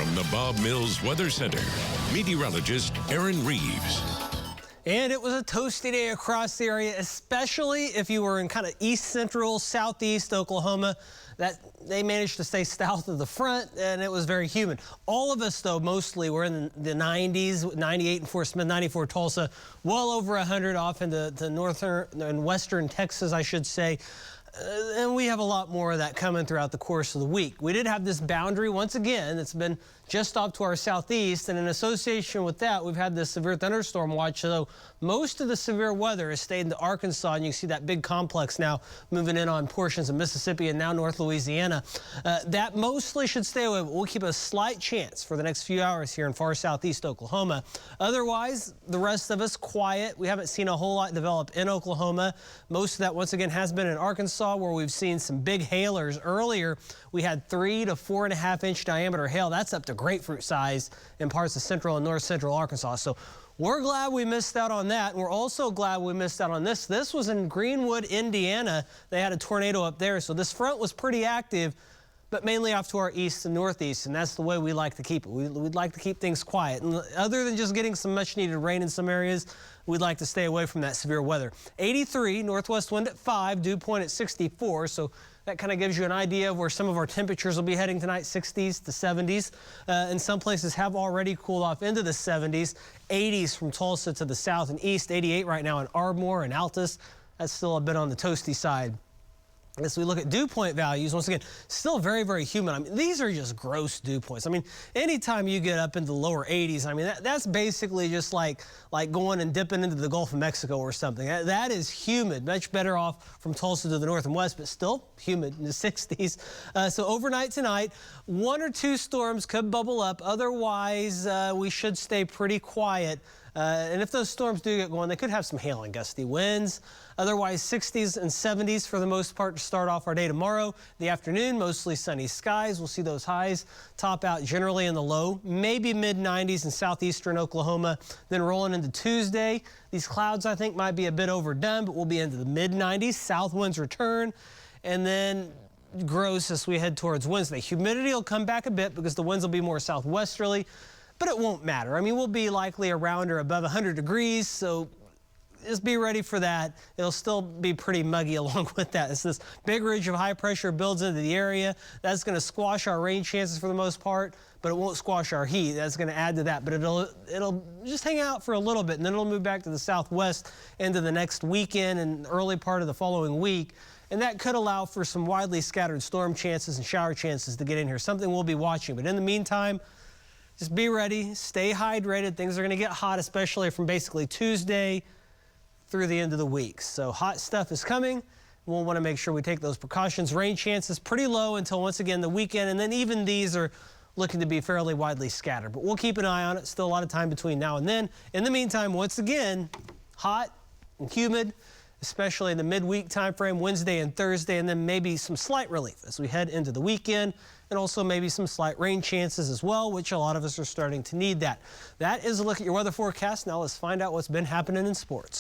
From the Bob Mills Weather Center, meteorologist Aaron Reeves. And it was a toasty day across the area, especially if you were in kind of east central, southeast Oklahoma. They managed to stay south of the front, and it was very humid. All of us, though, mostly were in the 90s, 98 in Fort Smith, 94 Tulsa, well over 100 off into the northern and western Texas, I should say. And we have a lot more of that coming throughout the course of the week. We did have this boundary once again. It's been just off to our southeast, and in association with that, we've had this severe thunderstorm watch. So most of the severe weather has stayed into Arkansas, and you can see that big complex now moving in on portions of Mississippi and now North Louisiana. That mostly should stay away, but we'll keep a slight chance for the next few hours here in far southeast Oklahoma. Otherwise, the rest of us quiet. We haven't seen a whole lot develop in Oklahoma. Most of that, once again, has been in Arkansas, where we've seen some big hailers. Earlier, we had 3 to 4.5 inch diameter hail. That's up to grapefruit size in parts of central and north central Arkansas. So we're glad we missed out on that. And we're also glad we missed out on this. This was in Greenwood, Indiana. They had a tornado up there. So this front was pretty active, but mainly off to our east and northeast, and that's the way we like to keep it. We'd like to keep things quiet. And other than just getting some much-needed rain in some areas, we'd like to stay away from that severe weather. 83, northwest wind at 5, dew point at 64, so that kind of gives you an idea of where some of our temperatures will be heading tonight, 60s to 70s. And some places have already cooled off into the 70s, 80s from Tulsa to the south and east, 88 right now in Ardmore and Altus. That's still a bit on the toasty side. As we look at dew point values, once again, still very, very humid. I mean, these are just gross dew points. I mean, anytime you get up into the lower 80s, I mean, that's basically just like going and dipping into the Gulf of Mexico or something. That is humid. Much better off from Tulsa to the north and west, but still humid in the 60s. So overnight tonight, 1 or 2 storms could bubble up. Otherwise, we should stay pretty quiet. And if those storms do get going, they could have some hail and gusty winds. Otherwise, 60s and 70s for the most part to start off our day tomorrow. The afternoon, mostly sunny skies. We'll see those highs top out generally in the low, maybe mid-90s in southeastern Oklahoma. Then rolling into Tuesday, these clouds, I think, might be a bit overdone, but we'll be into the mid-90s. South winds return, and then gross as we head towards Wednesday. Humidity will come back a bit because the winds will be more southwesterly. But it won't matter. I mean, we'll be likely around or above 100 degrees, so just be ready for that. It'll still be pretty muggy along with that. As this big ridge of high pressure builds into the area, that's going to squash our rain chances for the most part, but it won't squash our heat. That's going to add to that, but it'll just hang out for a little bit, and then it'll move back to the southwest into the next weekend and early part of the following week. And that could allow for some widely scattered storm chances and shower chances to get in here, something we'll be watching. But in the meantime, just be ready, stay hydrated. Things are going to get hot, especially from basically Tuesday through the end of the week. So hot stuff is coming. We'll want to make sure we take those precautions. Rain chances pretty low until once again the weekend, and then even these are looking to be fairly widely scattered. But we'll keep an eye on it. Still a lot of time between now and then. In the meantime, once again, hot and humid, especially in the midweek time frame, Wednesday and Thursday, and then maybe some slight relief as we head into the weekend, and also maybe some slight rain chances as well, which a lot of us are starting to need that. That is a look at your weather forecast. Now let's find out what's been happening in sports.